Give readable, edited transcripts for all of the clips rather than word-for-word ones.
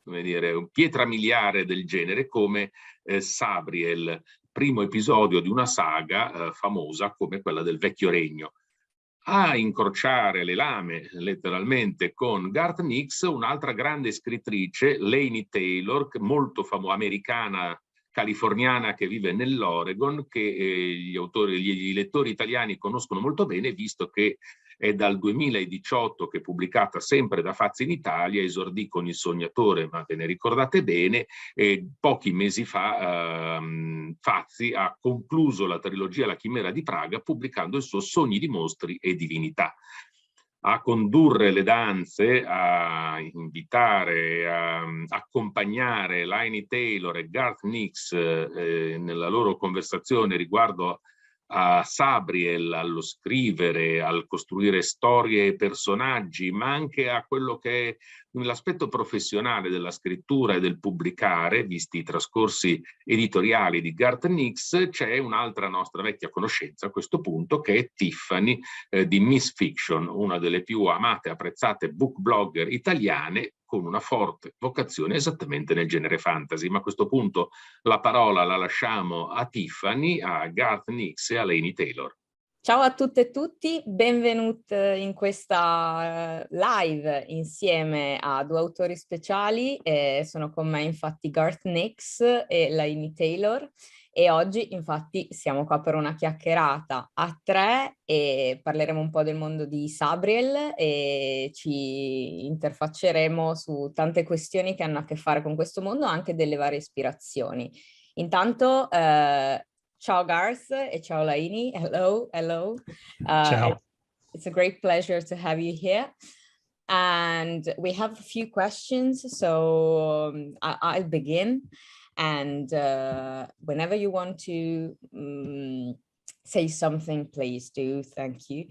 come dire, pietra miliare del genere come Sabriel, primo episodio di una saga famosa come quella del Vecchio Regno. A incrociare le lame letteralmente con Garth Nix, un'altra grande scrittrice, Laini Taylor, molto famosa, americana, californiana, che vive nell'Oregon, che gli lettori italiani conoscono molto bene, visto che è dal 2018 che è pubblicata sempre da Fazi in Italia, esordì con Il Sognatore, ma ve ne ricordate bene, e pochi mesi fa Fazi ha concluso la trilogia La Chimera di Praga pubblicando il suo Sogni di mostri e divinità. A condurre le danze, a invitare, a accompagnare Laini Taylor e Garth Nix nella loro conversazione riguardo a Sabriel, allo scrivere, al costruire storie e personaggi, ma anche a quello che è l'aspetto professionale della scrittura e del pubblicare, visti i trascorsi editoriali di Garth Nix. C'è un'altra nostra vecchia conoscenza a questo punto, che è Tiffany di Miss Fiction, una delle più amate e apprezzate book blogger italiane, con una forte vocazione esattamente nel genere fantasy. Ma a questo punto la parola la lasciamo a Tiffany, a Garth Nix e a Laini Taylor. Ciao a tutte e tutti, benvenuti in questa live insieme a due autori speciali. Sono con me infatti Garth Nix e Laini Taylor, e oggi infatti siamo qua per una chiacchierata a tre e parleremo un po' del mondo di Sabriel e ci interfacceremo su tante questioni che hanno a che fare con questo mondo, anche delle varie ispirazioni. Intanto ciao Garth e ciao Laini. Hello, hello. Ciao. It's a great pleasure to have you here. And we have a few questions, so I'll begin. And whenever you want to say something, please do. Thank you.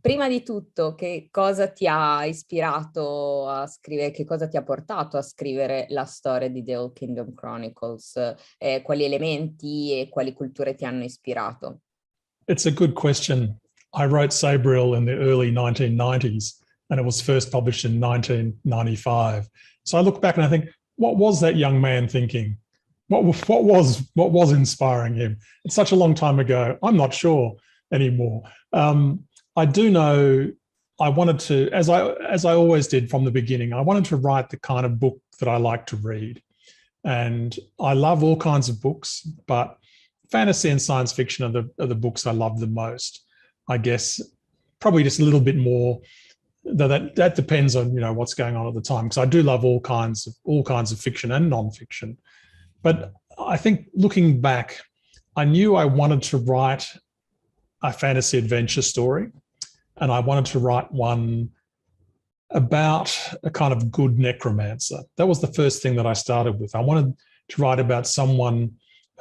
Prima di tutto, che cosa ti ha ispirato a scrivere, che cosa ti ha portato a scrivere la storia di The Old Kingdom Chronicles? Quali elementi e quali culture ti hanno ispirato? It's a good question. I wrote Sabriel in the early 1990s, and it was first published in 1995. So I look back and I think, what was that young man thinking? What was inspiring him? It's such a long time ago. I'm not sure anymore. I do know I wanted to, as I always did from the beginning, I wanted to write the kind of book that I like to read. And I love all kinds of books, but fantasy and science fiction are the books I love the most. I guess probably just a little bit more. That depends on what's going on at the time, because I do love all kinds of fiction and non-fiction. But I think looking back, I knew I wanted to write a fantasy adventure story, and I wanted to write one about a kind of good necromancer. That was the first thing that I started with. I wanted to write about someone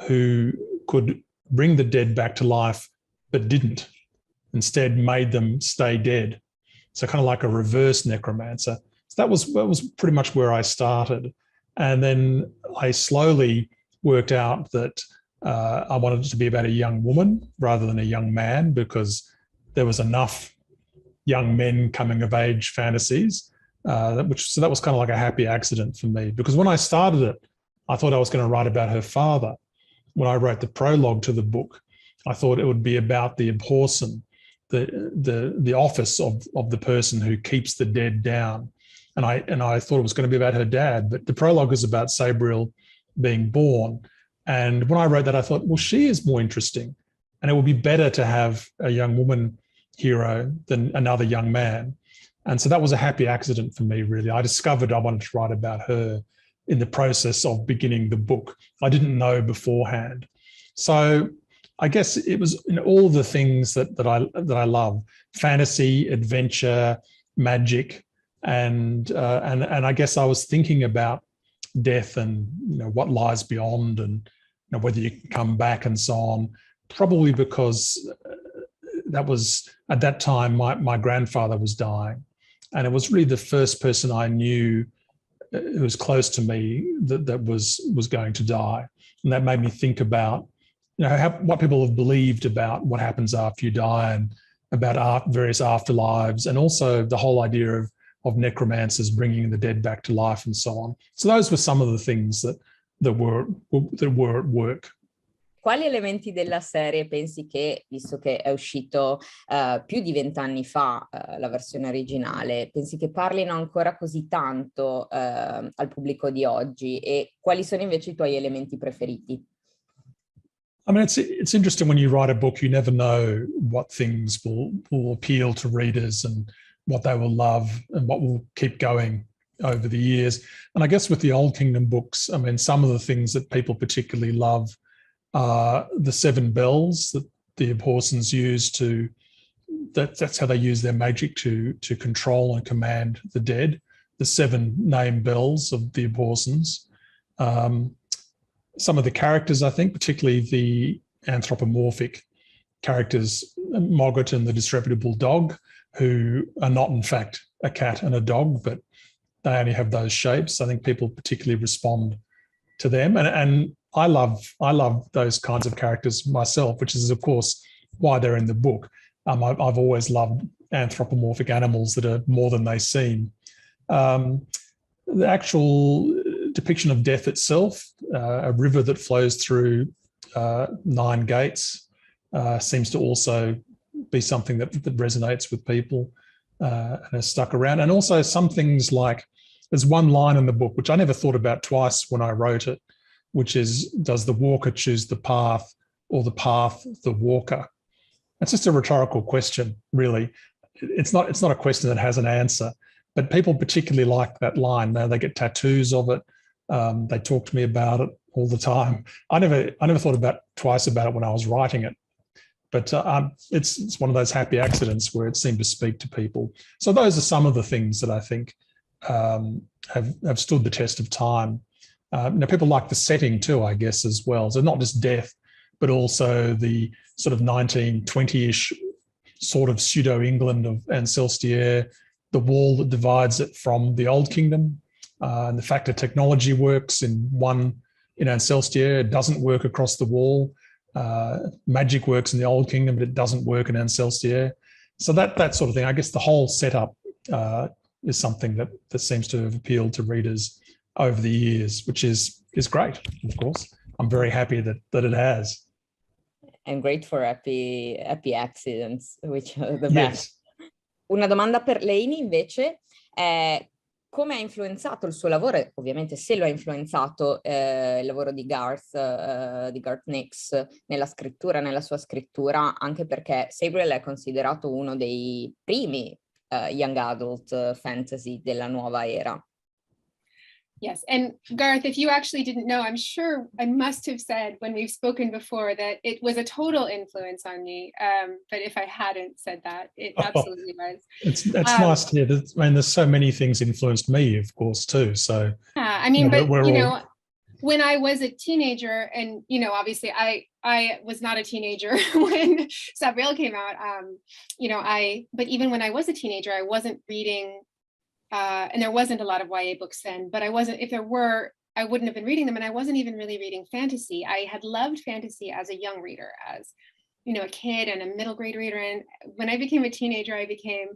who could bring the dead back to life, but didn't. Instead, made them stay dead. So kind of like a reverse necromancer. So that was pretty much where I started. And then I slowly worked out that I wanted it to be about a young woman rather than a young man, because there was enough young men coming of age fantasies, so that was kind of like a happy accident for me. Because when I started it, I thought I was going to write about her father. When I wrote the prologue to the book, I thought it would be about the Abhorsen, the office of the person who keeps the dead down. And I thought it was going to be about her dad, but the prologue is about Sabriel being born. And when I wrote that, I thought, well, she is more interesting, and it would be better to have a young woman hero than another young man. And so that was a happy accident for me, really. I discovered I wanted to write about her in the process of beginning the book. I didn't know beforehand. So I guess it was all the things that I love: fantasy, adventure, magic. And I guess I was thinking about death and what lies beyond, and whether you can come back and so on. Probably because that was at that time my grandfather was dying, and it was really the first person I knew who was close to me that was going to die, and that made me think about what people have believed about what happens after you die, and about various afterlives, and also the whole idea of necromancers bringing the dead back to life and so on. So those were some of the things that were at work. Quali elementi della serie pensi che, visto che è uscito più di 20 anni fa la versione originale, pensi che parlino ancora così tanto al pubblico di oggi, e quali sono invece i tuoi elementi preferiti? I mean, it's interesting when you write a book, you never know what things will appeal to readers and what they will love and what will keep going over the years. And I guess with the Old Kingdom books, I mean, some of the things that people particularly love are the 7 bells that the Abhorsons use that's how they use their magic to control and command the dead. The 7 name bells of the Abhorsons. Some of the characters, I think, particularly the anthropomorphic characters, Mogget and the disreputable dog, who are not in fact a cat and a dog, but they only have those shapes. I think people particularly respond to them. And I love those kinds of characters myself, which is, of course, why they're in the book. I've always loved anthropomorphic animals that are more than they seem. The actual depiction of death itself, a river that flows through 9 gates, seems to also be something that resonates with people and has stuck around. And also some things like, there's one line in the book, which I never thought about twice when I wrote it, which is, does the walker choose the path or the path the walker? That's just a rhetorical question, really. It's not a question that has an answer, but people particularly like that line. Now they get tattoos of it. They talk to me about it all the time. I never thought twice about it when I was writing it, but it's one of those happy accidents where it seemed to speak to people. So those are some of the things that I think have stood the test of time. People like the setting too, I guess, as well. So not just death, but also the sort of 1920-ish sort of pseudo-England of Ancestiere, the wall that divides it from the Old Kingdom, and the fact that technology works in Ancestiere, it doesn't work across the wall. Magic works in the Old Kingdom, but it doesn't work in Ancestiere. So that sort of thing, I guess the whole setup is something that seems to have appealed to readers over the years, which is great, of course. I'm very happy that it has. And great for happy accidents, which are the Yes. best. Una domanda per Laini invece è: come ha influenzato il suo lavoro, ovviamente se lo ha influenzato il lavoro di Garth Nix nella sua scrittura, anche perché Sabriel è considerato uno dei primi young adult fantasy della nuova era. Yes, and Garth, if you actually didn't know, I'm sure I must have said when we've spoken before that it was a total influence on me. But if I hadn't said that, it absolutely was. It's nice to hear. There's so many things influenced me, of course, too. So I mean, when I was a teenager, and obviously I was not a teenager when Sabriel came out. But even when I was a teenager, I wasn't reading. And there wasn't a lot of YA books then, but if there were, I wouldn't have been reading them, and I wasn't even really reading fantasy. I had loved fantasy as a young reader, as a kid and a middle grade reader. And when I became a teenager, I became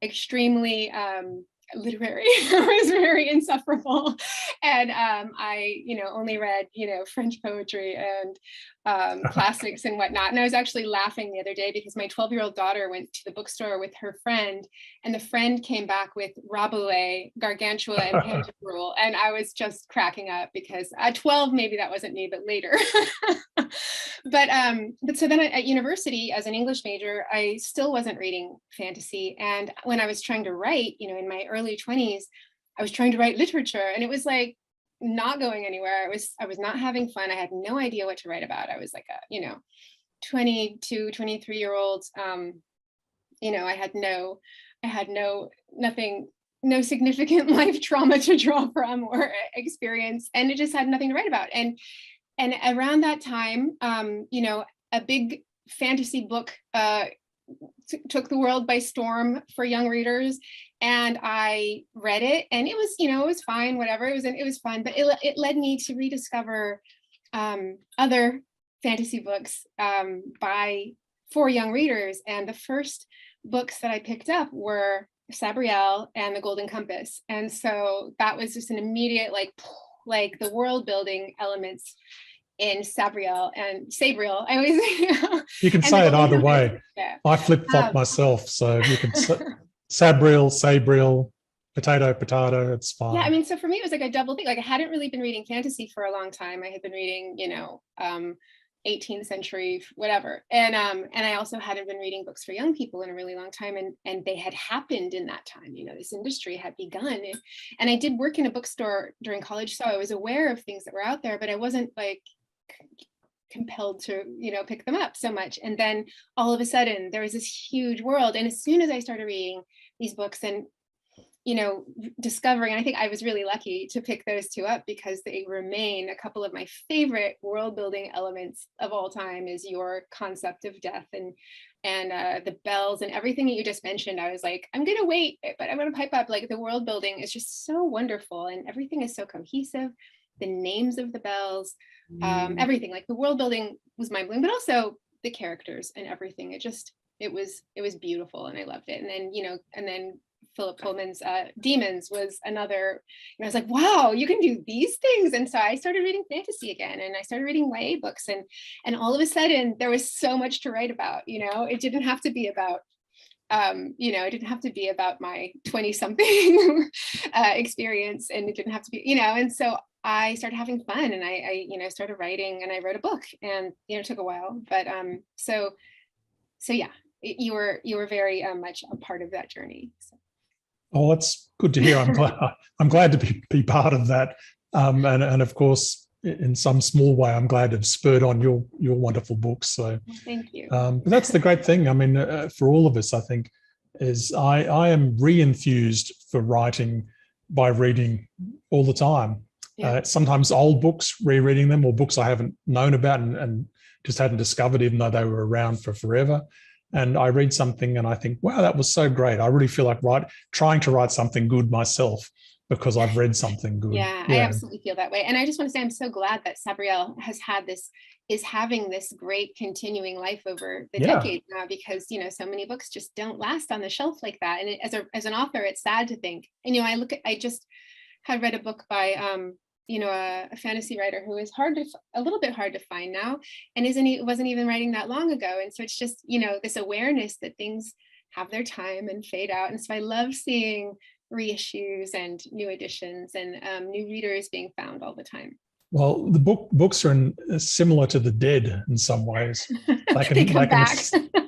extremely literary. It was very insufferable, and I only read French poetry and classics and whatnot. And I was actually laughing the other day because my 12-year-old daughter went to the bookstore with her friend, and the friend came back with Rabelais, Gargantua, and Pantagruel, and I was just cracking up because at 12 maybe that wasn't me, but later. But so then at university, as an English major, I still wasn't reading fantasy. And when I was trying to write, in my early 20s, I was trying to write literature, and it was like not going anywhere. I was not having fun. I had no idea what to write about. I was like a 22, 23-year-old. I had no significant life trauma to draw from or experience, and it just had nothing to write about. And around that time, a big fantasy book took the world by storm for young readers, and I read it, and it was, it was fine, whatever. It was fun, but it led me to rediscover other fantasy books for young readers. And the first books that I picked up were Sabriel and the Golden Compass. And so that was just an immediate, like the world building elements in Sabriel. I always you can say it either way. Yeah. I flip-flop myself, so you can Sabriel, potato, it's fine. Yeah, I mean, so for me, it was like a double thing. Like I hadn't really been reading fantasy for a long time. I had been reading, 18th century, whatever. And I also hadn't been reading books for young people in a really long time. And they had happened in that time, this industry had begun. And I did work in a bookstore during college, so I was aware of things that were out there, but I wasn't like compelled to, pick them up so much. And then all of a sudden there was this huge world. And as soon as I started reading these books and discovering, and I think I was really lucky to pick those two up because they remain a couple of my favorite world building elements of all time is your concept of death and the bells and everything that you just mentioned. I was like, I'm going to wait, but I'm going to pipe up. Like the world building is just so wonderful and everything is so cohesive. The names of the bells, everything, like the world building was mind blowing, but also the characters and everything. It was beautiful and I loved it. And then Philip Pullman's Demons was another, I was like, wow, you can do these things. And so I started reading fantasy again and I started reading YA books and all of a sudden there was so much to write about, it didn't have to be about, it didn't have to be about my 20 something experience and it didn't have to be, and so I started having fun and I started writing and I wrote a book and, it took a while, but so yeah, you were very much a part of that journey. So. Oh, that's good to hear. I'm glad to be part of that. And of course, in some small way, I'm glad to have spurred on your wonderful books. So thank you. But that's the great thing. I mean, for all of us, I think, is I am re-enthused for writing by reading all the time. Yeah. Sometimes old books, rereading them, or books I haven't known about and just hadn't discovered, even though they were around for forever. And I read something and I think, wow, that was so great. I really feel like trying to write something good myself because I've read something good. Yeah, I absolutely feel that way. And I just want to say, I'm so glad that Sabriel is having this great continuing life over the decades now, because, so many books just don't last on the shelf like that. And as an author, it's sad to think. And, I just had read a book by, a fantasy writer who is a little bit hard to find now, and wasn't even writing that long ago. And so it's just, this awareness that things have their time and fade out. And so I love seeing reissues and new editions and new readers being found all the time. Well, the books are similar to the dead in some ways. They come back.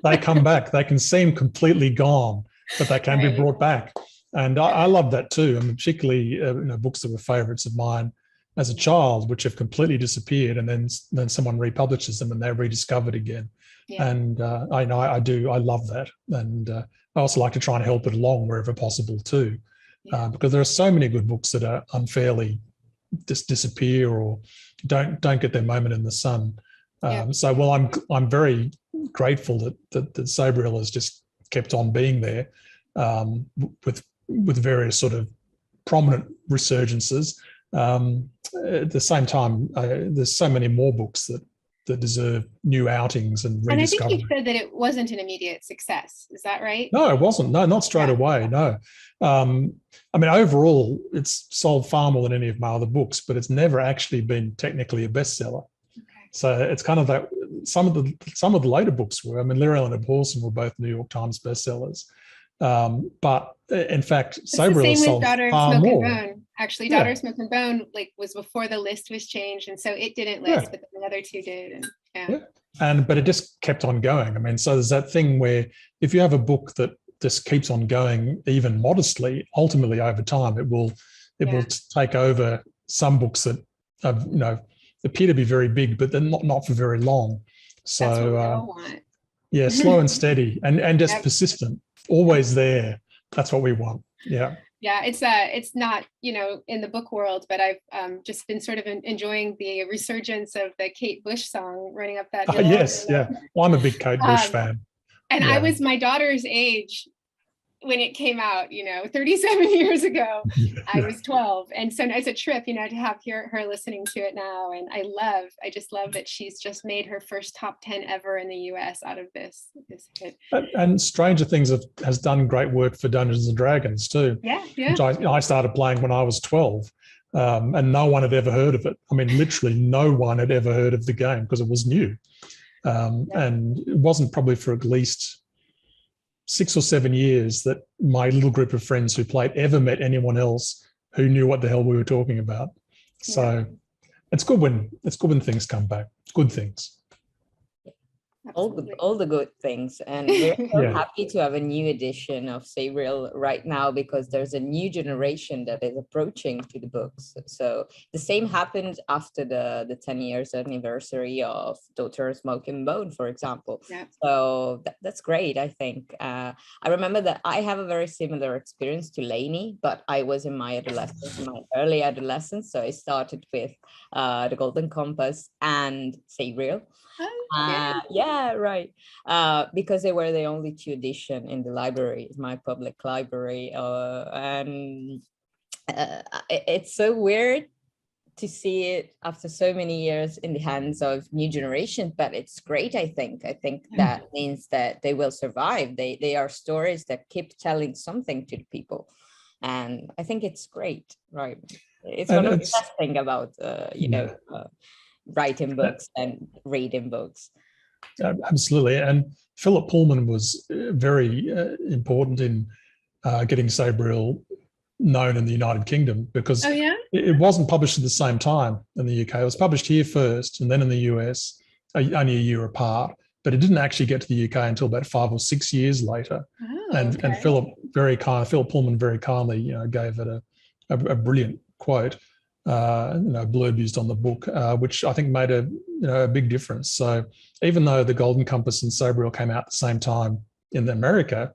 They come back. They can seem completely gone, but they can be brought back. And I love that too. I mean, particularly books that were favorites of mine as a child, which have completely disappeared, and then someone republishes them and they're rediscovered again. Yeah. And I love that. And I also like to try and help it along wherever possible too, because there are so many good books that are unfairly disappear or don't get their moment in the sun. So, well, I'm very grateful that Sabriel has just kept on being there with various sort of prominent resurgences. At the same time, there's so many more books that deserve new outings and rediscovery. And I think you said that it wasn't an immediate success. Is that right? No, it wasn't. No, not straight away. No. I mean, overall, it's sold far more than any of my other books, but it's never actually been technically a bestseller. Okay. So it's kind of that. Some of the later books were. I mean, Lyra and Abhorsen were both New York Times bestsellers. But in fact, Sabriel sold far more. Actually, Daughter of Smoke and Bone was before the list was changed, and so it didn't list, but the other two did. But it just kept on going. I mean, so there's that thing where if you have a book that just keeps on going, even modestly, ultimately over time, it will take over some books that appear to be very big, but they're not for very long. So that's what we all want. Yeah, slow and steady, and just persistent, always there. That's what we want. Yeah. Yeah, it's not, in the book world, but I've just been sort of enjoying the resurgence of the Kate Bush song, Running Up That Hill. Yes, yeah. Well, I'm a big Kate Bush fan. And I was my daughter's age when it came out, 37 years ago, I was 12. And so it's a trip, to have her listening to it now. And I just love that she's just made her first top 10 ever in the US out of this hit. And Stranger Things has done great work for Dungeons and Dragons too. Yeah. Which I started playing when I was 12. And no one had ever heard of it. I mean, literally no one had ever heard of the game because it was new. And it wasn't probably for at least 6 or 7 years that my little group of friends who played ever met anyone else who knew what the hell we were talking about. So it's good when things come back. Good things. All the good things, and we're so happy to have a new edition of Sabriel right now, because there's a new generation that is approaching to the books. So the same happened after the 10 years anniversary of Daughter Smoke and Bone, for example. So that's great. I think I remember that I have a very similar experience to Laini, but I was in my early adolescence, so I started with The Golden Compass and Sabriel. Because they were the only 2 editions in the library, my public library, and it's so weird to see it after so many years in the hands of new generation, but it's great. I think that means that they will survive. They are stories that keep telling something to the people, and I think it's great, right? It's one of the best things about writing books and reading books. Absolutely. And Philip Pullman was very important in getting Sabriel known in the United Kingdom, because it wasn't published at the same time in the UK. It was published here first and then in the US, only a year apart, but it didn't actually get to the UK until about 5 or 6 years later. And Philip Pullman very kindly, gave it a brilliant quote, blurb used on the book, which I think made a big difference. So even though The Golden Compass and Sabriel came out at the same time in America,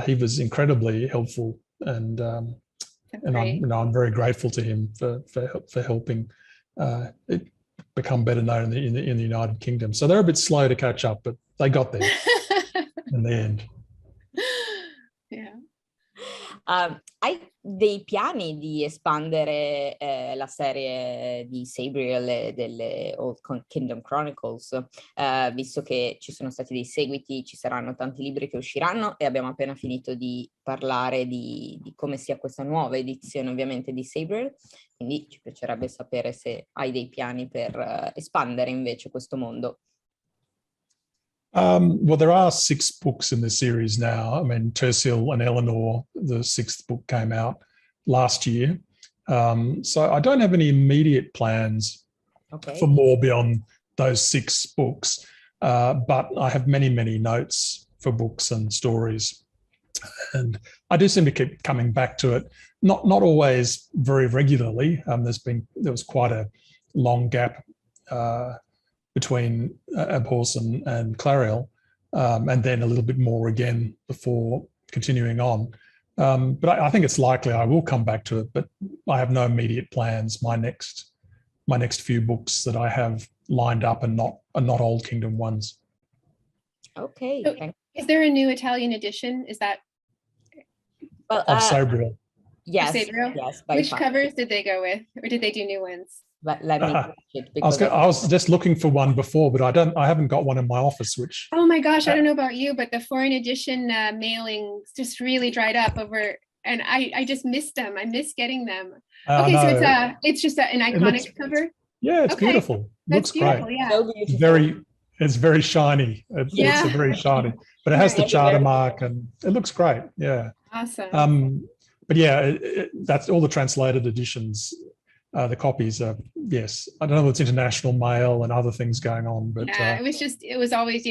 he was incredibly helpful, and I'm very grateful to him for helping it become better known in the United Kingdom. So they're a bit slow to catch up, but they got there in the end. Hai dei piani di espandere la serie di Sabriel e delle Old Kingdom Chronicles, visto che ci sono stati dei seguiti, ci saranno tanti libri che usciranno e abbiamo appena finito di parlare di come sia questa nuova edizione ovviamente di Sabriel, quindi ci piacerebbe sapere se hai dei piani per espandere invece questo mondo. Well, there are 6 books in the series now. I mean, Tersil and Eleanor, the 6th book came out last year. So I don't have any immediate plans for more beyond those 6 books, but I have many, many notes for books and stories. And I do seem to keep coming back to it, not always very regularly. There was quite a long gap between Abhorse and Clariel, and then a little bit more again before continuing on. But I think it's likely I will come back to it, but I have no immediate plans. My next few books that I have lined up are not Old Kingdom ones. Okay. So is there a new Italian edition? Is that of Sabriel? Yes. Sabriel? Yes. Which covers did they go with, or did they do new ones? Let me it because I was just looking for one before, but I haven't got one in my office. Which oh my gosh, I don't know about you, but the foreign edition mailings just really dried up over, and I just missed them. I miss getting them. Okay, so it's just an iconic cover. Yeah, it's beautiful. Looks beautiful, great. Yeah. so beautiful. It's very shiny. It's very shiny, but it has the charter mark, and it looks great. Yeah. Awesome. But yeah, that's all the translated editions. The copies are, yes, I don't know if it's international mail and other things going on, but it was always,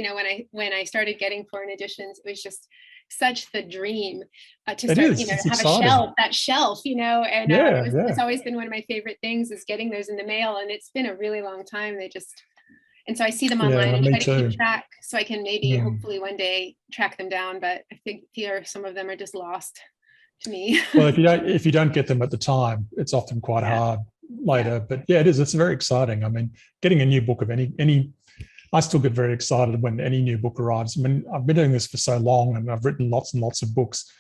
when I started getting foreign editions, it was just such the dream to start, have exciting. that shelf, and it's always been one of my favorite things is getting those in the mail, and it's been a really long time. And so I see them online and try to keep track so I can maybe hopefully one day track them down, but I think some of them are just lost to me. Well, if you don't get them at the time, it's often quite hard later. But it is. It's very exciting. I mean, getting a new book of any, I still get very excited when any new book arrives. I mean, I've been doing this for so long, and I've written lots and lots of books.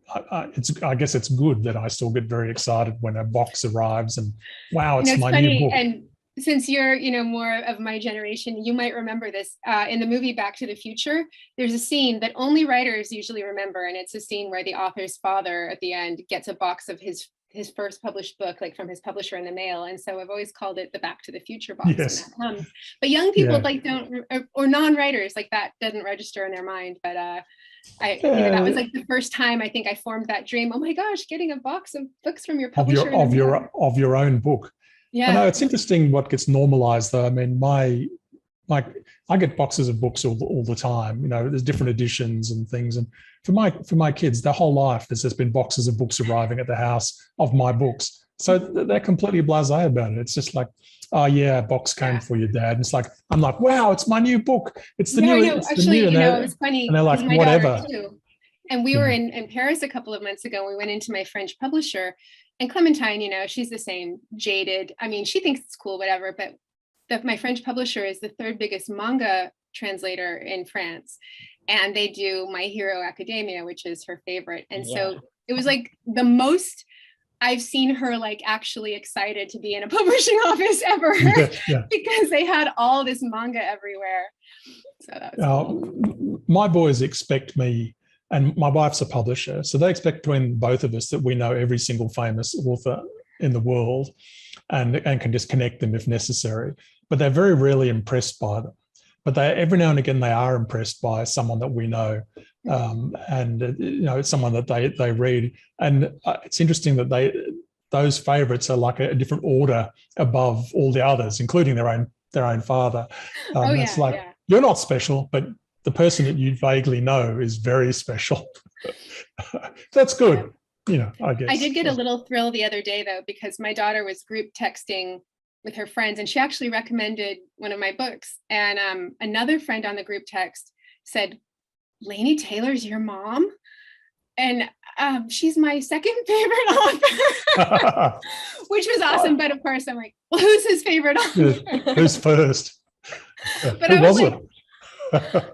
I guess it's good that I still get very excited when a box arrives and wow, it's my funny, new book. And since you're, more of my generation, you might remember this. In the movie Back to the Future, there's a scene that only writers usually remember, and it's a scene where the author's father at the end gets a box of his first published book, like from his publisher in the mail. And so I've always called it the Back to the Future box when that comes. But young people don't, or non-writers, like that doesn't register in their mind. But that was like the first time I think I formed that dream. Oh my gosh, getting a box of books from your publisher of your own book. Yeah. I know it's interesting what gets normalized though. I mean, I get boxes of books all the time. There's different editions and things. And for my kids, their whole life, there's just been boxes of books arriving at the house of my books. So they're completely blasé about it. It's just like, oh yeah, a box came for your dad. And it's like, I'm like, wow, it's my new book. It's the new. Actually, it was funny. And they're like, whatever. Too. And we were in Paris a couple of months ago. We went into my French publisher, and Clementine, she's the same, jaded. I mean, she thinks it's cool, whatever. But my French publisher is the third biggest manga translator in France, and they do My Hero Academia, which is her favorite. And so it was like the most I've seen her like actually excited to be in a publishing office ever because they had all this manga everywhere. So that was cool. My boys expect me, and my wife's a publisher, so they expect between both of us that we know every single famous author in the world and can just connect them if necessary. But they're very rarely impressed by them. But every now and again they are impressed by someone that we know, and it's someone that they read. And it's interesting that those favourites are like a different order above all the others, including their own father. It's like you're not special, but the person that you vaguely know is very special. That's good. I guess. I did get a little thrill the other day though, because my daughter was group texting with her friends, and she actually recommended one of my books. And another friend on the group text said, Laini Taylor's your mom? And she's my second favorite author, which was awesome. But of course, I'm like, well, who's his favorite author? Who's first? But who was it?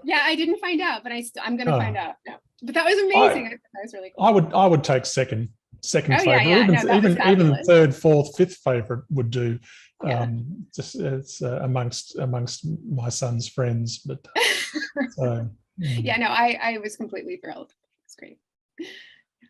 Yeah, I didn't find out, but I'm going to find out. No. But that was amazing. That was really cool. I would take second favorite. Even third, fourth, fifth favorite would do. It's amongst my son's friends, but I was completely thrilled. It's great.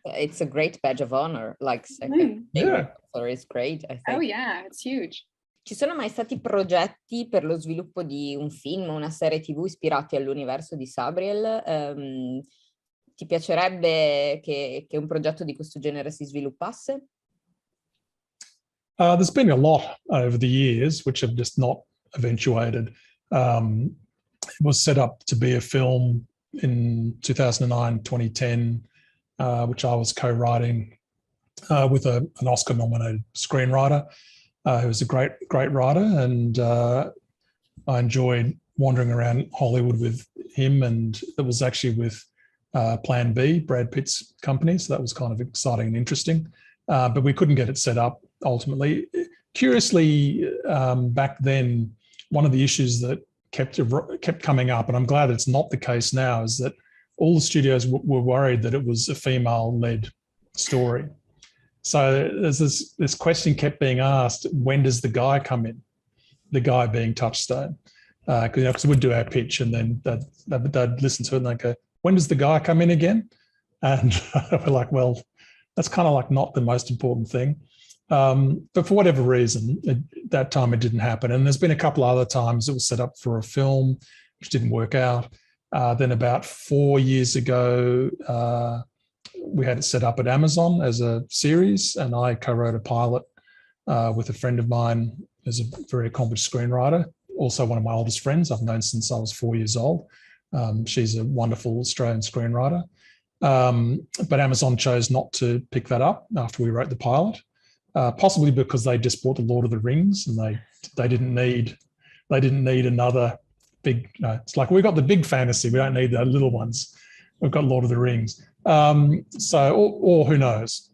It's a great badge of honor, like second favorite author is great, I think. Oh yeah, it's huge. Ci sono mai stati progetti per lo sviluppo di un film o una serie TV ispirati all'universo di Sabriel? Ti piacerebbe che un progetto di questo genere si sviluppasse? There's been a lot over the years which have just not eventuated. It was set up to be a film in 2009, 2010, which I was co-writing with an Oscar-nominated screenwriter who was a great writer, and I enjoyed wandering around Hollywood with him, and it was actually with Plan B, Brad Pitt's company, so that was kind of exciting and interesting. But we couldn't get it set up ultimately. Curiously, back then, one of the issues that kept coming up, and I'm glad it's not the case now, is that all the studios were worried that it was a female-led story. So there's this question kept being asked: when does the guy come in? The guy being Touchstone, because we'd do our pitch, and then they'd listen to it and they'd go, "When does the guy come in again?" And we're like, "Well, that's kind of like not the most important thing." But for whatever reason, that time it didn't happen. And there's been a couple other times it was set up for a film, which didn't work out. Then about 4 years ago, we had it set up at Amazon as a series, and I co-wrote a pilot with a friend of mine who's a very accomplished screenwriter, also one of my oldest friends I've known since I was 4 years old. She's a wonderful Australian screenwriter. But Amazon chose not to pick that up after we wrote the pilot, possibly because they just bought the Lord of the Rings, and they didn't need another big. It's like, we got the big fantasy, we don't need the little ones. We've got Lord of the Rings. Or who knows?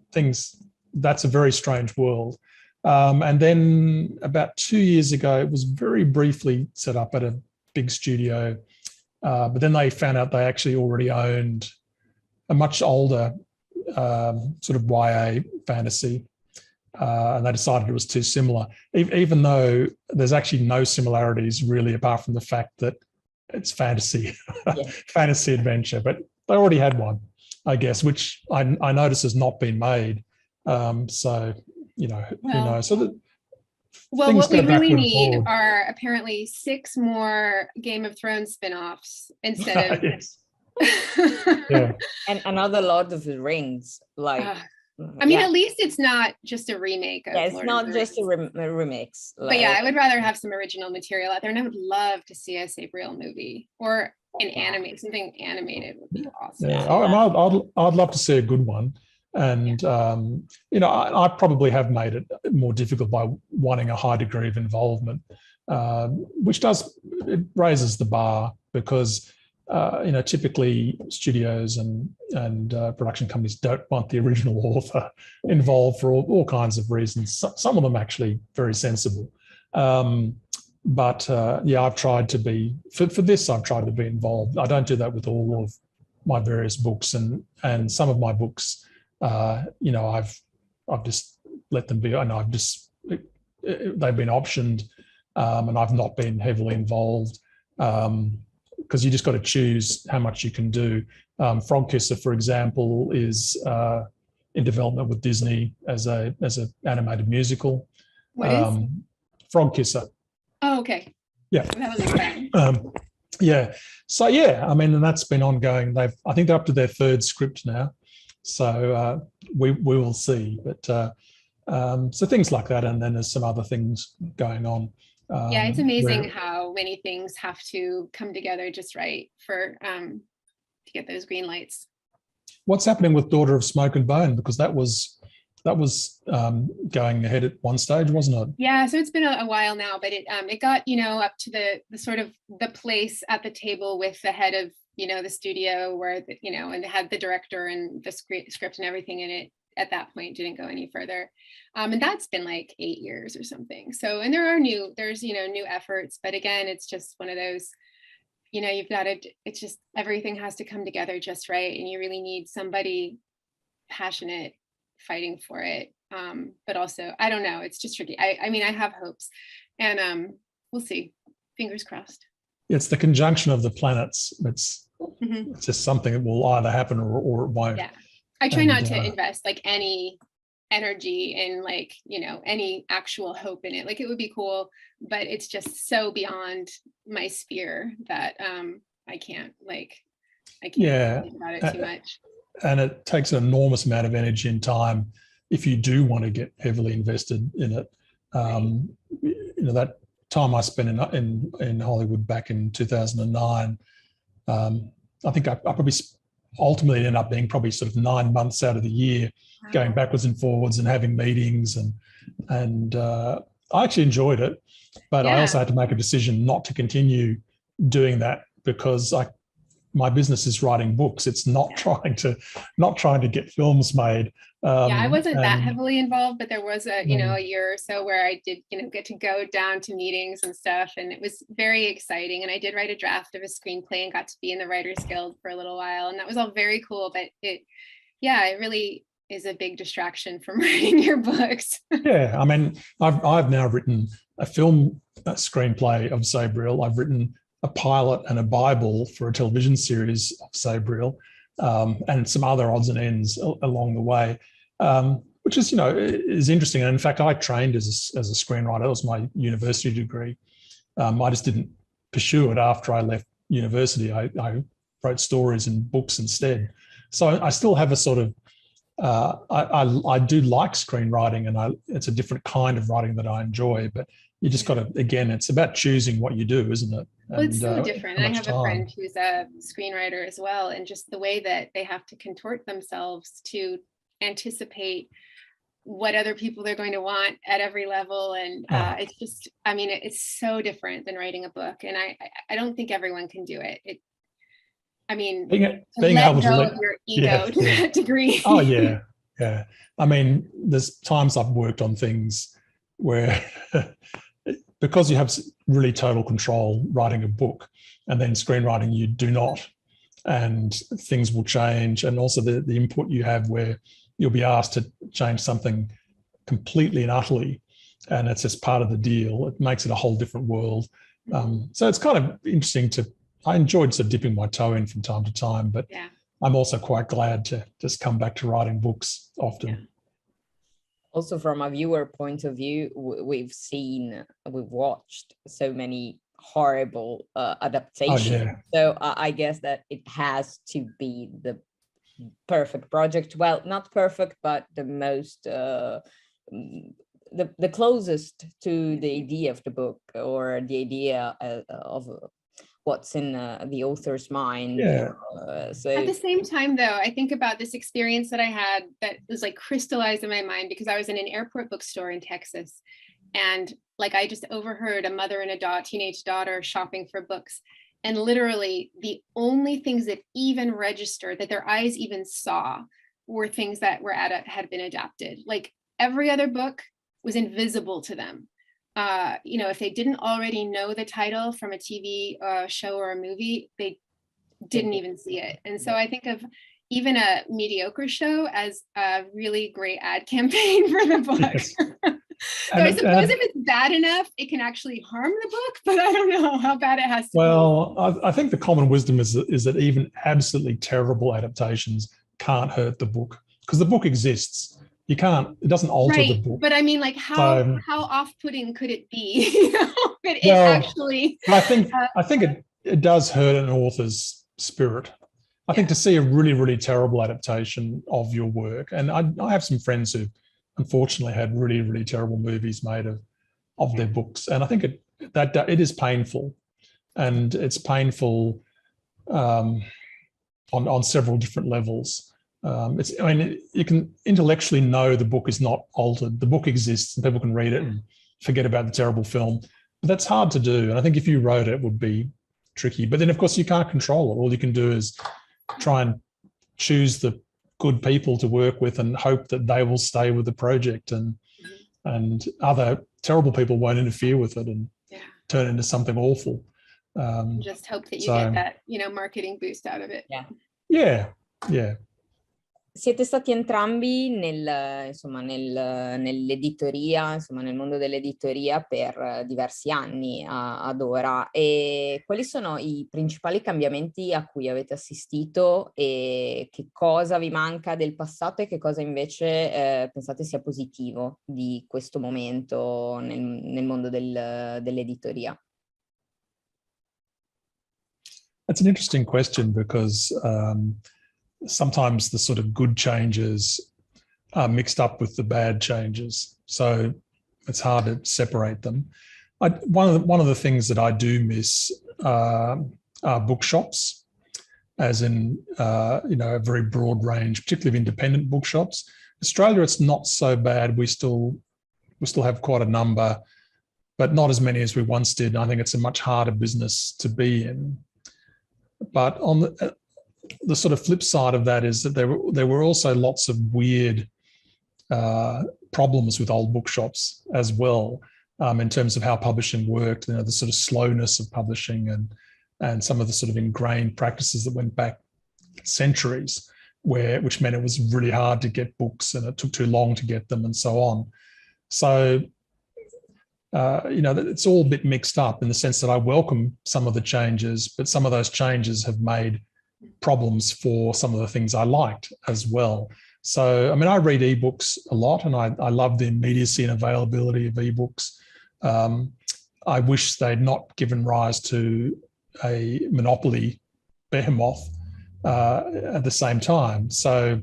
That's a very strange world. And then about 2 years ago, it was very briefly set up at a big studio, but then they found out they actually already owned a much older sort of YA fantasy, and they decided it was too similar, even though there's actually no similarities really, apart from the fact that it's fantasy, fantasy adventure. But they already had one, I guess, which I notice has not been made. So, you know, who knows? So well, what we really need are apparently 6 more Game of Thrones spin-offs instead of... Yes. Yeah. And another Lord of the Rings, like... I mean, at least it's not just a remake of it's Lord not of the just Rings. a remix. But yeah, I would rather have some original material out there, and I would love to see a Sabriel movie or something animated would be awesome. Yeah, I'd love to see a good one. And, you know, I probably have made it more difficult by wanting a high degree of involvement, which it raises the bar because, you know, typically studios and production companies don't want the original author involved for all kinds of reasons. Some of them actually very sensible. But yeah, I've tried to be, for this, I've tried to be involved. I don't do that with all of my various books, and some of my books, you know, I've just let them be, and they've been optioned, and I've not been heavily involved, because you just got to choose how much you can do. Frog Kisser, for example, is in development with Disney as an animated musical. What is? Frog Kisser. Oh, okay. Yeah. That was exciting. Yeah. So yeah, I mean, and that's been ongoing. I think they're up to their 3rd script now. So we will see. But so things like that, and then there's some other things going on. Yeah, it's amazing how many things have to come together just right for to get those green lights. What's happening with Daughter of Smoke and Bone? Because that was going ahead at one stage, wasn't it? Yeah, so it's been a while now, but it got, you know, up to the sort of the place at the table with the head of, you know, the studio where, you know, and it had the director and the script and everything in it. At that point, didn't go any further, and that's been like 8 years or something. So, and there's you know, new efforts, but again, it's just one of those, you know, you've got to, it's just everything has to come together just right, and you really need somebody passionate fighting for it, but also, I don't know, it's just tricky. I mean, I have hopes, and we'll see, fingers crossed. It's the conjunction of the planets. It's just something that will either happen or it won't. Yeah, I try not to invest like any energy in, like, you know, any actual hope in it. Like, it would be cool, but it's just so beyond my sphere that I can't think about it too much. And it takes an enormous amount of energy and time if you do want to get heavily invested in it. You know, that time I spent in Hollywood back in 2009, I think I probably ultimately ended up being probably sort of 9 months out of the year, going backwards and forwards and having meetings, and I actually enjoyed it, but I also had to make a decision not to continue doing that because my business is writing books. It's not trying to get films made. I wasn't that heavily involved, but there was a year or so where I did, you know, get to go down to meetings and stuff, and it was very exciting. And I did write a draft of a screenplay and got to be in the Writers Guild for a little while, and that was all very cool. But it really is a big distraction from writing your books. Yeah, I mean, I've now written a screenplay of Sabriel. I've written a pilot and a Bible for a television series of Sabriel, and some other odds and ends along the way, which is, you know, is interesting. And in fact, I trained as a screenwriter. That was my university degree. I just didn't pursue it after I left university. I wrote stories and books instead. So I still have a sort of, I do like screenwriting, and it's a different kind of writing that I enjoy, but you just got to, again, it's about choosing what you do, isn't it? Well, it's so different. And I have a friend who's a screenwriter as well, and just the way that they have to contort themselves to anticipate what other people are going to want at every level. And it's just, I mean, it's so different than writing a book. And I don't think everyone can do it. I mean, being able to let your ego to that degree. Oh, yeah. Yeah. I mean, there's times I've worked on things where because you have really total control writing a book, and then screenwriting you do not. and things will change, and also the input you have where you'll be asked to change something completely and utterly, and it's just part of the deal. It makes it a whole different world. So it's kind of interesting I enjoyed sort of dipping my toe in from time to time, but yeah. I'm also quite glad to just come back to writing books often. Yeah. Also, from a viewer point of view, we've watched so many horrible adaptations. Oh, yeah. So I guess that it has to be the perfect project. Well, not perfect, but the most, the closest to the idea of the book, or the idea of what's in the author's mind. Yeah. So at the same time, though, I think about this experience that I had that was like crystallized in my mind, because I was in an airport bookstore in Texas, and like I just overheard a mother and a teenage daughter shopping for books, and literally the only things that even registered, that their eyes even saw, were things that had been adapted. Like every other book was invisible to them. If they didn't already know the title from a TV show or a movie, they didn't even see it. And so I think of even a mediocre show as a really great ad campaign for the book. Yes. So I suppose if it's bad enough, it can actually harm the book, but I don't know how bad it has to be. Well, I think the common wisdom is that even absolutely terrible adaptations can't hurt the book, because the book exists. You can't, it doesn't alter the book. But I mean, like how off-putting could it be? Actually. I think it does hurt an author's spirit. I think to see a really, really terrible adaptation of your work, and I have some friends who unfortunately had really, really terrible movies made of their books, and I think it is painful, and it's painful on several different levels. You can intellectually know the book is not altered. The book exists and people can read it and forget about the terrible film. But that's hard to do. And I think if you wrote it, it would be tricky. But then, of course, you can't control it. All you can do is try and choose the good people to work with and hope that they will stay with the project, and other terrible people won't interfere with it and turn it into something awful. Just hope that you get that, marketing boost out of it. Yeah. Siete stati entrambi nell'editoria, nel mondo dell'editoria per diversi anni ad ora. E quali sono i principali cambiamenti a cui avete assistito, e che cosa vi manca del passato e che cosa invece pensate sia positivo di questo momento nel mondo dell'editoria? That's an interesting question, because sometimes the sort of good changes are mixed up with the bad changes, so it's hard to separate them. One of the things that I do miss are bookshops, as in a very broad range, particularly of independent bookshops. Australia, it's not so bad. We still have quite a number, but not as many as we once did. I think it's a much harder business to be in. But on the sort of flip side of that is that there were also lots of weird problems with old bookshops as well, in terms of how publishing worked, the sort of slowness of publishing and some of the sort of ingrained practices that went back centuries, which meant it was really hard to get books and it took too long to get them and so on. So, it's all a bit mixed up in the sense that I welcome some of the changes, but some of those changes have made problems for some of the things I liked as well. So, I read ebooks a lot, and I love the immediacy and availability of ebooks. I wish they'd not given rise to a monopoly behemoth at the same time. So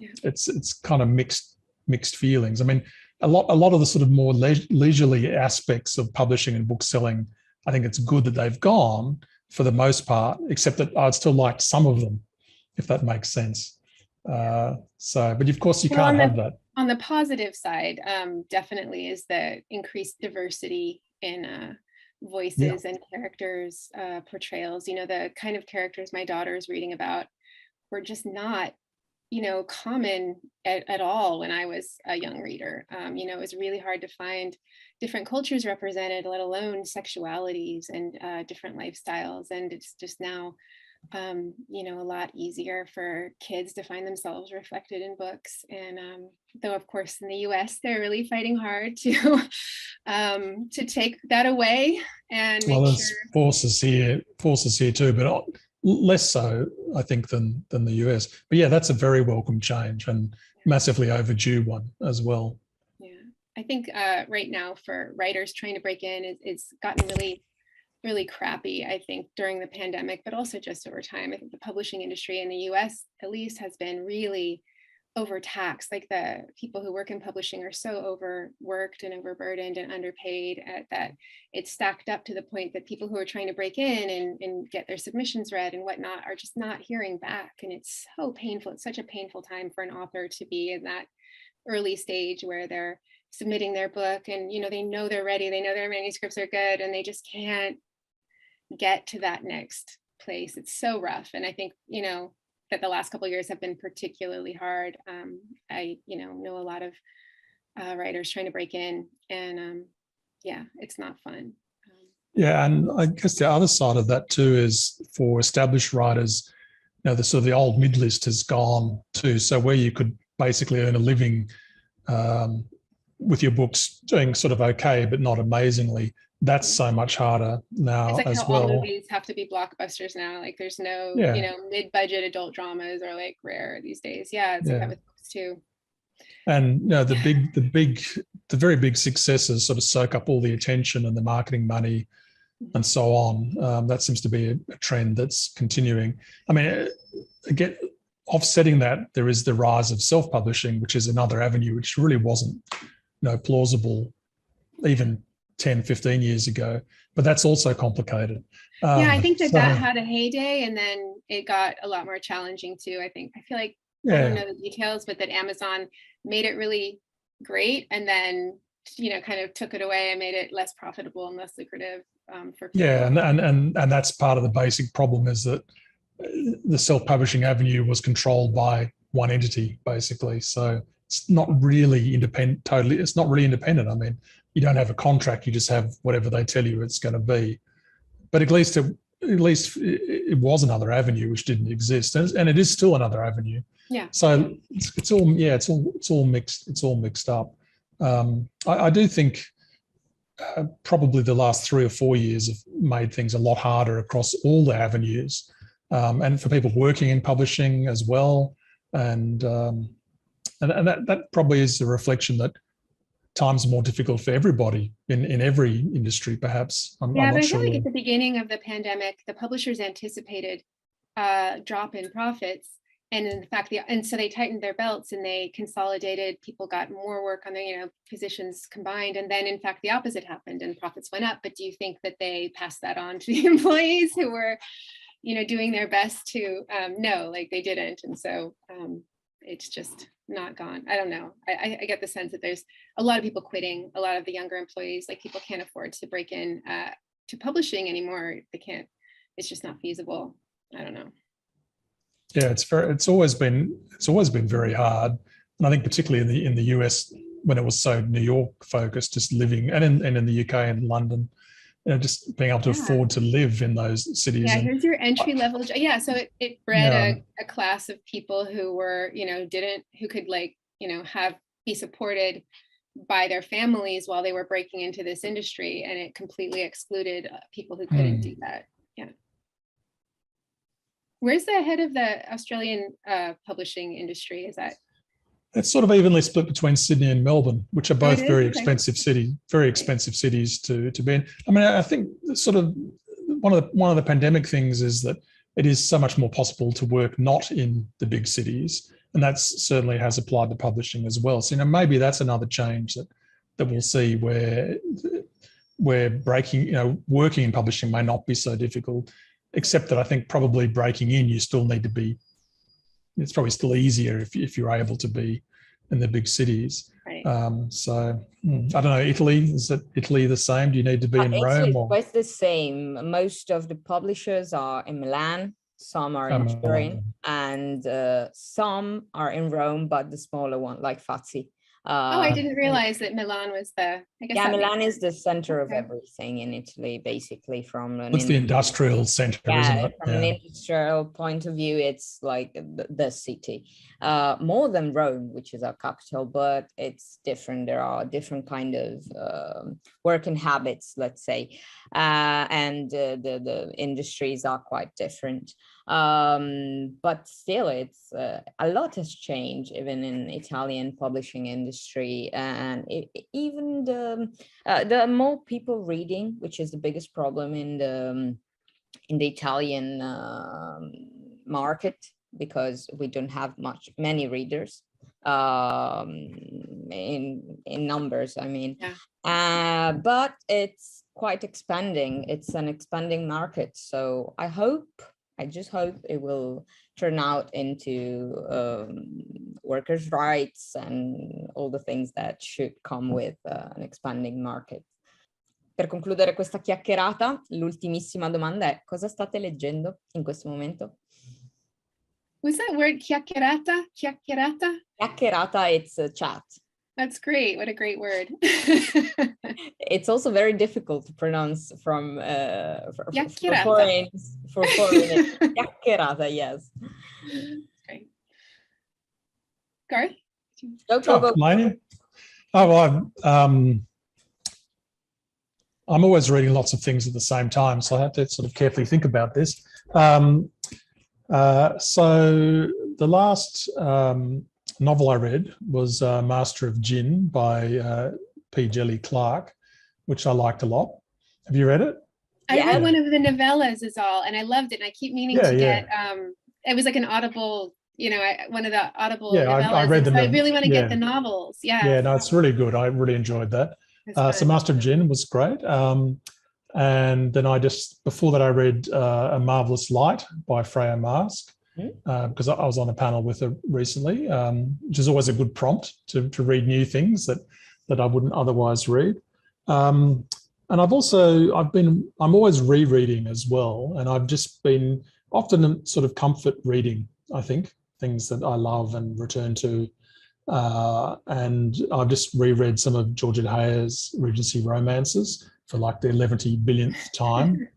it's kind of mixed feelings. A lot of the sort of more leisurely aspects of publishing and book selling, I think it's good that they've gone for the most part, except that I'd still like some of them, if that makes sense. But of course you can't have that. On the positive side, definitely is the increased diversity in voices and characters, portrayals. The kind of characters my daughter is reading about were just not, common at all when I was a young reader. It was really hard to find different cultures represented, let alone sexualities and different lifestyles. And it's just now you know, a lot easier for kids to find themselves reflected in books. And though, of course, in the US, they're really fighting hard to take that away and make there's sure. forces here too, but less so, I think, than the US. But yeah, that's a very welcome change and massively overdue one as well. Yeah, I think right now for writers trying to break in, it's gotten really crappy, I think, during the pandemic, but also just over time. I think the publishing industry in the US, at least, has been really overtaxed. Like, the people who work in publishing are so overworked and overburdened and underpaid that it's stacked up to the point that people who are trying to break in and get their submissions read and whatnot are just not hearing back. And it's so painful. It's such a painful time for an author to be in that early stage where they're submitting their book and, you know they're ready, they know their manuscripts are good, and they just can't get to that next place. It's so rough. And I think, you know, that the last couple of years have been particularly hard. I, you know a lot of writers trying to break in, and yeah, it's not fun. Yeah, and I guess the other side of that too is for established writers, you know, the sort of the old mid list has gone too. So where you could basically earn a living with your books doing sort of okay, but not amazingly, that's so much harder now. It's like as how well. all movies have to be blockbusters now. Like, there's no, you know, mid-budget adult dramas are like rare these days. Yeah, it's like that with books too. And you know, the very big successes sort of soak up all the attention and the marketing money and so on. That seems to be a trend that's continuing. I mean, again, offsetting that, there is the rise of self-publishing, which is another avenue which really wasn't, you know, plausible even 10, 15 years ago, but that's also complicated. Yeah, I think that had a heyday, and then it got a lot more challenging too. I feel like, I don't know the details, but that Amazon made it really great, and then, you know, kind of took it away and made it less profitable and less lucrative for people. Yeah, and that's part of the basic problem, is that the self-publishing avenue was controlled by one entity, basically. So it's not really independent. It's not really independent. I mean, you don't have a contract, you just have whatever they tell you it's going to be. But at least it was another avenue which didn't exist, and it is still another avenue. Yeah. So it's all mixed up. I do think probably the last 3 or 4 years have made things a lot harder across all the avenues, and for people working in publishing as well. And that probably is a reflection that times are more difficult for everybody in every industry, perhaps. I'm but not I sure. feel like at the beginning of the pandemic, the publishers anticipated a drop in profits. And in fact, and so they tightened their belts and they consolidated. People got more work on their, you know, positions combined. And then in fact, the opposite happened and profits went up. But do you think that they passed that on to the employees who were, you know, doing their best to? No, like they didn't. And so it's just not gone. I don't know. I get the sense that there's a lot of people quitting, a lot of the younger employees, like people can't afford to break in to publishing anymore. They can't, it's just not feasible. I don't know. Yeah, it's always been very hard. And I think particularly in the US, when it was so New York focused, just living, and in the UK and London, you know, just being able to afford to live in those cities. Yeah, here's your entry level. Yeah, so it bred a class of people who were, you know, who could, like, you know, be supported by their families while they were breaking into this industry, and it completely excluded people who couldn't do that. Yeah. Where's the head of the Australian publishing industry? Is that? It's sort of evenly split between Sydney and Melbourne, which are both very expensive cities to be in. I mean, I think sort of one of the pandemic things is that it is so much more possible to work not in the big cities, and that certainly has applied to publishing as well. So, you know, maybe that's another change that we'll see where breaking, you know, working in publishing may not be so difficult, except that I think probably breaking in, you still need to be. It's probably still easier if you're able to be in the big cities. Right. So I don't know, Italy, is Italy the same? Do you need to be in Rome? Or? It's the same. Most of the publishers are in Milan, some are in Turin, and some are in Rome, but the smaller one, like Fazi, I didn't realize that Milan was I guess yeah, Milan is the center of everything in Italy, basically. From it's the industrial center, isn't it? From an industrial point of view, it's like the city, more than Rome, which is our capital, but it's different. There are different kind of working habits, let's say, and the industries are quite different. But still, it's a lot has changed even in Italian publishing industry, and even the more people reading, which is the biggest problem in the Italian market, because we don't have many readers in numbers, I mean. Yeah. But it's quite expanding. It's an expanding market, so I just hope it will turn out into workers' rights and all the things that should come with an expanding market. Per concludere questa chiacchierata, l'ultimissima domanda è: cosa state leggendo in questo momento? Was that word chiacchierata? Chiacchierata? Chiacchierata, it's a chat. That's great. What a great word. It's also very difficult to pronounce for foreigners. Chiacchierata, yes. Okay. Garth? Go. Laini? Oh, well, I'm always reading lots of things at the same time, so I have to sort of carefully think about this. So the last novel I read was Master of Gin by P. Jelly Clark, which I liked a lot. Have you read it? I read one of the novellas is all, and I loved it. And I keep meaning to get, it was like an Audible, one of the Audible novellas. I read them. So I really want to get the novels. Yeah, no, it's really good. I really enjoyed that. So Master of Gin was great. And then before that I read A Marvelous Light by Freya Marsk, because I was on a panel with her recently, which is always a good prompt to read new things that I wouldn't otherwise read. And I'm always rereading as well. And I've just been often sort of comfort reading, I think, things that I love and return to. And I've just reread some of Georgette Heyer's Regency romances for like the 11th billionth time.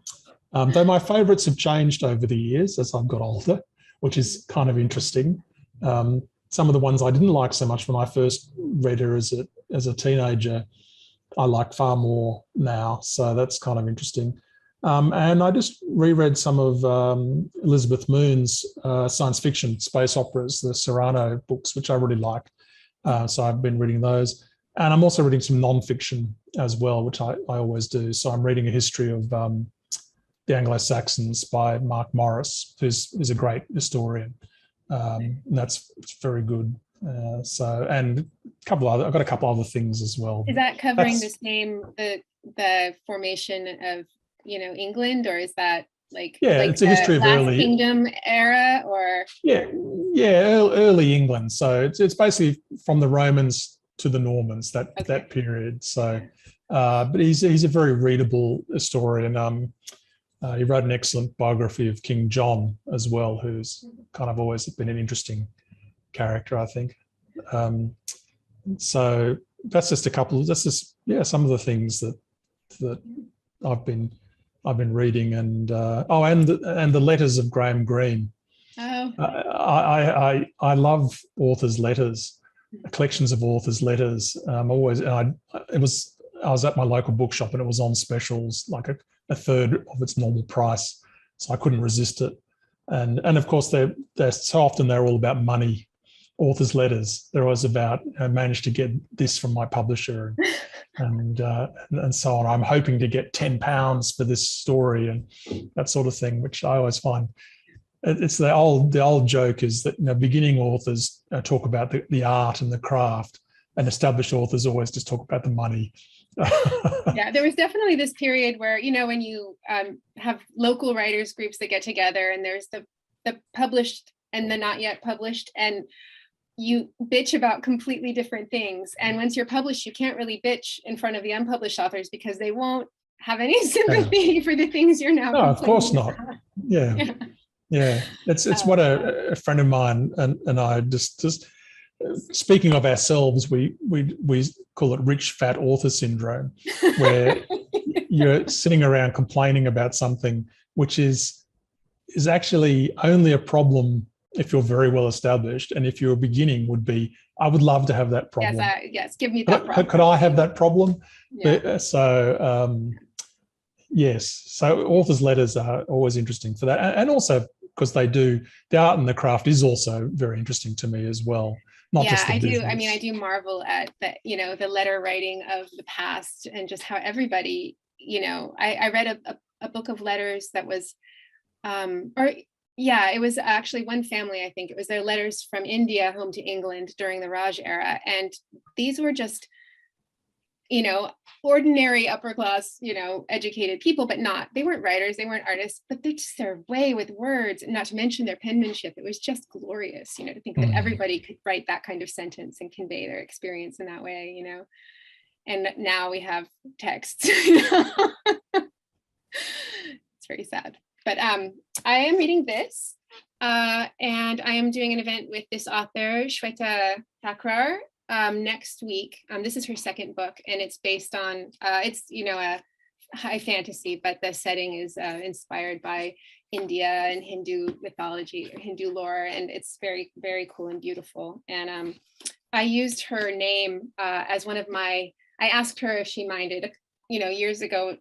Though my favourites have changed over the years as I've got older, which is kind of interesting. Some of the ones I didn't like so much when I first read her as a teenager, I like far more now. So that's kind of interesting. And I just reread some of Elizabeth Moon's science fiction space operas, the Cyrano books, which I really like. So I've been reading those. And I'm also reading some non-fiction as well, which I always do. So I'm reading a history of the Anglo-Saxons by Mark Morris, who's a great historian. And it's very good. And I've got a couple other things as well. Is that covering the formation of England, or is that it's a history of early Kingdom era, or early England? So it's basically from the Romans to the Normans, that period. So, but he's a very readable historian. He wrote an excellent biography of King John as well, who's kind of always been an interesting character, I think. So that's just some of the things that I've been reading, and the letters of Graham Greene. I love authors' letters, collections of authors' letters. I was at my local bookshop and it was on specials, like a third of its normal price, so I couldn't resist it. And of course they're so often they're all about money. Authors' letters, they're always about, I managed to get this from my publisher and so on. I'm hoping to get £10 for this story and that sort of thing, which I always find. It's the old joke is that beginning authors talk about the art and the craft, and established authors always just talk about the money. Yeah, there was definitely this period where, when you have local writers groups that get together, and there's the published and the not yet published, and you bitch about completely different things. And once you're published, you can't really bitch in front of the unpublished authors because they won't have any sympathy for the things you're now. No, of course not. Yeah. It's what a friend of mine and I just speaking of ourselves, we call it rich fat author syndrome, where you're sitting around complaining about something which is actually only a problem if you're very well established, and if you're beginning would be, I would love to have that problem. Yes, give me that problem. Could I have that problem? Yeah. So yes, so authors' letters are always interesting for that, and also because the art and the craft is also very interesting to me as well. Not just the business. I mean, I do marvel at the letter writing of the past, and just how everybody, I read a book of letters that was, it was actually one family, I think it was their letters from India home to England during the Raj era. And these were just, ordinary upper class, educated people, but they weren't writers, they weren't artists, but they're just their way with words, and not to mention their penmanship. It was just glorious, to think that everybody could write that kind of sentence and convey their experience in that way, And now we have texts, It's very sad. But I am reading this, and I am doing an event with this author, Shweta Thakrar, next week. This is her second book, and it's based on, it's, a high fantasy, but the setting is inspired by India and Hindu mythology, or Hindu lore, and it's very, very cool and beautiful. And I used her name as one of my, I asked her if she minded, years ago,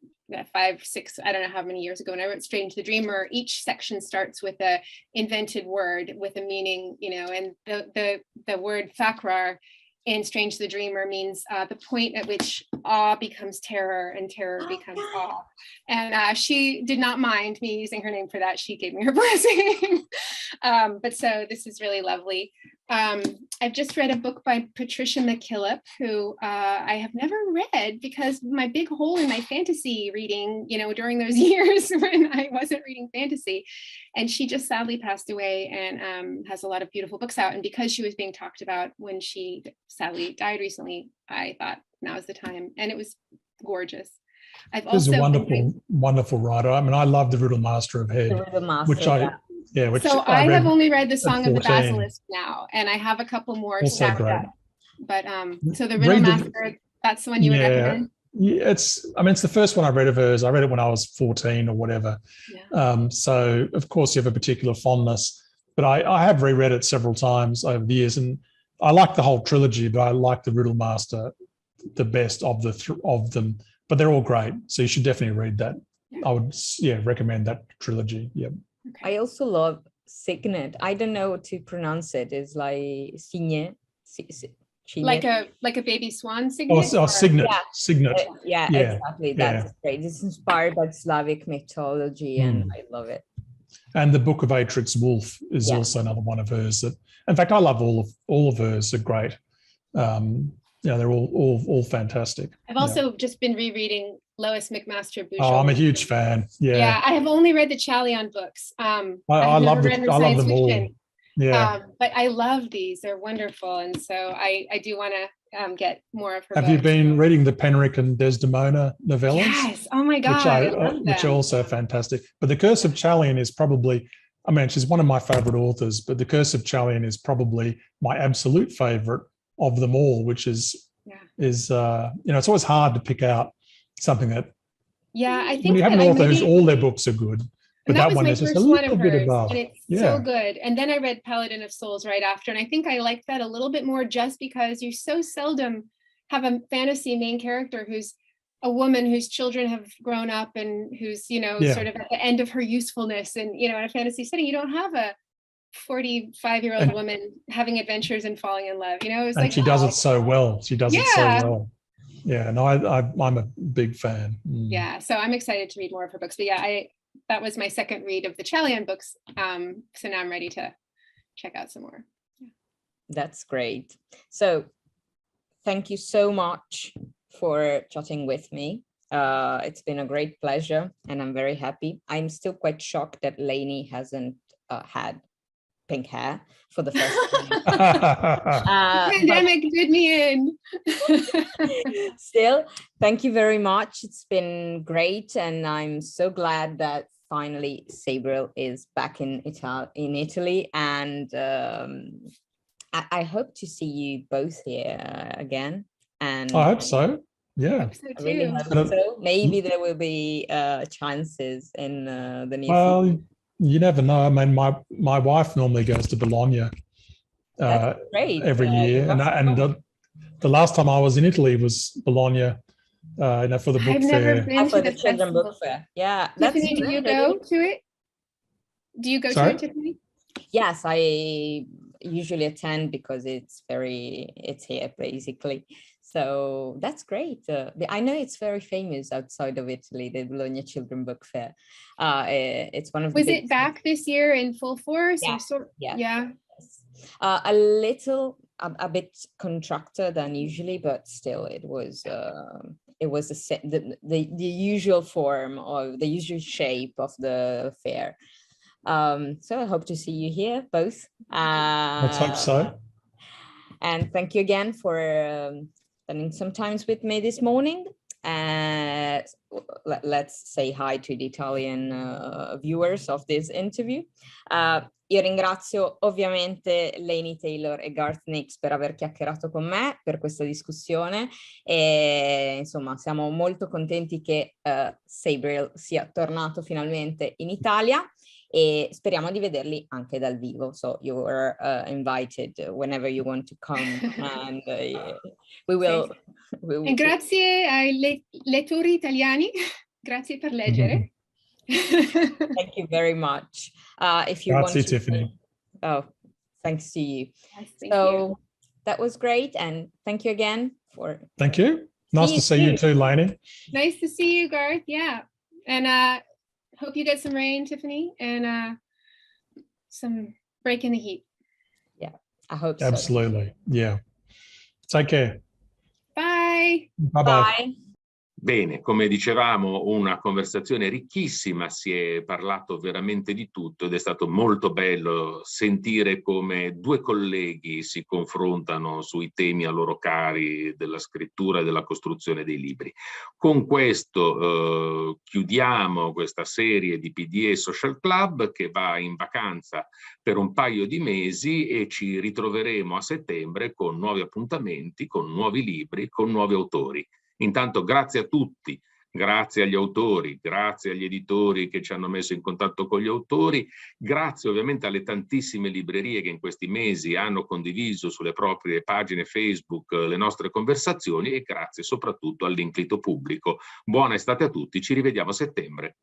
5, 6, I don't know how many years ago, when I wrote Strange the Dreamer, each section starts with a invented word with a meaning, and the word Thakrar in Strange the Dreamer means the point at which awe becomes terror and terror becomes awe. And she did not mind me using her name for that. She gave me her blessing. But so this is really lovely. I've just read a book by Patricia McKillop, who I have never read because my big hole in my fantasy reading, during those years when I wasn't reading fantasy. And she just sadly passed away, and has a lot of beautiful books out. And because she was being talked about when she sadly died recently, I thought now is the time. And it was gorgeous. She's a wonderful writer. I mean, I love The Riddle Master of Head, which I have only read The Song of the Basilisk now, and I have a couple more stacked up. But so The Riddle Master, that's the one you would recommend? Yeah, it's the first one I read of hers. I read it when I was 14 or whatever. Yeah. So of course you have a particular fondness, but I have reread it several times over the years, and I like the whole trilogy, but I like The Riddle Master the best of them. But they're all great, so you should definitely read that. Yeah. I would recommend that trilogy. Yeah. Okay. I also love Signet. I don't know how to pronounce it. It's like Signet. Like a baby swan signet? Signet. Yeah. Signet. Yeah, exactly. That's great. It's inspired by Slavic mythology, and I love it. And the Book of Atrix Wolf is also another one of hers. That, in fact, I love all of hers. Are great. They're all fantastic. I've also just been rereading Lois McMaster Bujold. Oh, I'm a huge fan. Yeah, I have only read the Chalion books. I love them all. Yeah, but I love these. They're wonderful, and so I do want to get more of her. Have you been reading the Penrick and Desdemona novellas? Yes. Oh my God, which are also fantastic. But The Curse of Chalion is probably, she's one of my favorite authors, but The Curse of Chalion is probably my absolute favorite of them all, which is it's always hard to pick out something that I think when you have an author whose all their books are good, but that one is just a little bit above. And it's so good. And then I read Paladin of Souls right after, and I think I liked that a little bit more just because you so seldom have a fantasy main character who's a woman whose children have grown up and who's sort of at the end of her usefulness, and in a fantasy setting you don't have a 45-year-old woman having adventures and falling in love. It's and she does it so well. She does it so well. Yeah, no, I'm a big fan. Yeah, so I'm excited to read more of her books. But that was my second read of the Chalion books. So now I'm ready to check out some more. Yeah. That's great. So thank you so much for chatting with me. It's been a great pleasure, and I'm very happy. I'm still quite shocked that Laini hasn't had pink hair for the first time. Pandemic did me in. Still, thank you very much. It's been great, and I'm so glad that finally Sabriel is back in Italy, and I hope to see you both here again. And I hope so. Yeah. I really hope so. Maybe there will be chances in the near future. You never know. I mean, my wife normally goes to Bologna every year, and the last time I was in Italy was Bologna, for the book fair. I've never been to the children's book fair. Yeah, Tiffany, do you go to it? Do you go to it, Tiffany? Yes, I usually attend because it's here basically. So that's great. I know it's very famous outside of Italy, the Bologna Children Book Fair. It's one of the. Was it back this year in full force? Yeah. Yeah. Yes. A bit contracted than usually, but still, it was the usual form or the usual shape of the fair. So I hope to see you here both. Let's hope so. And thank you again for spending some time with me this morning. Let's say hi to the Italian viewers of this interview. Io ringrazio ovviamente Laini Taylor e Garth Nix per aver chiacchierato con me per questa discussione e insomma siamo molto contenti che Sabriel sia tornato finalmente in Italia e speriamo di vederli anche dal vivo. So you are invited whenever you want to come and we will. E grazie ai lettori italiani, grazie per leggere. Thank you very much. If you grazie, want to, Tiffany. Oh, thanks to you. Yes, thank you. That was great, and thank you again for. Thank you. Nice to see you too, Laini. Nice to see you, Garth. Yeah, and hope you get some rain, Tiffany, and some break in the heat. Yeah, I hope so. Absolutely. Yeah. Take care. Bye. Bye. Bene, come dicevamo, una conversazione ricchissima, si è parlato veramente di tutto ed è stato molto bello sentire come due colleghi si confrontano sui temi a loro cari della scrittura e della costruzione dei libri. Con questo chiudiamo questa serie di PDA Social Club che va in vacanza per un paio di mesi e ci ritroveremo a settembre con nuovi appuntamenti, con nuovi libri, con nuovi autori. Intanto grazie a tutti, grazie agli autori, grazie agli editori che ci hanno messo in contatto con gli autori, grazie ovviamente alle tantissime librerie che in questi mesi hanno condiviso sulle proprie pagine Facebook le nostre conversazioni e grazie soprattutto all'inclito pubblico. Buona estate a tutti, ci rivediamo a settembre.